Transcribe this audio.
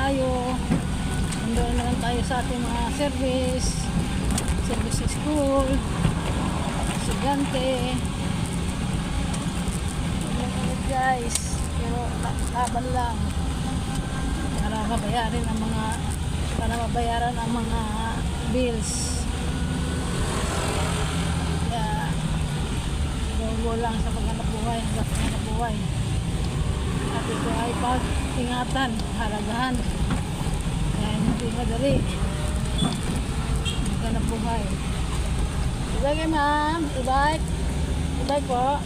tayo. Nandoon naman tayo sa ating mga service school, estudyante. Ulit guys, pero laban lang para mabayaran ang mga bills. Kaya go lang sa paghanap buhay, at ito ay pag-ingatan, haragahan. Kaya hindi madali maghanap buhay. Ibay kay ma'am, ibay po.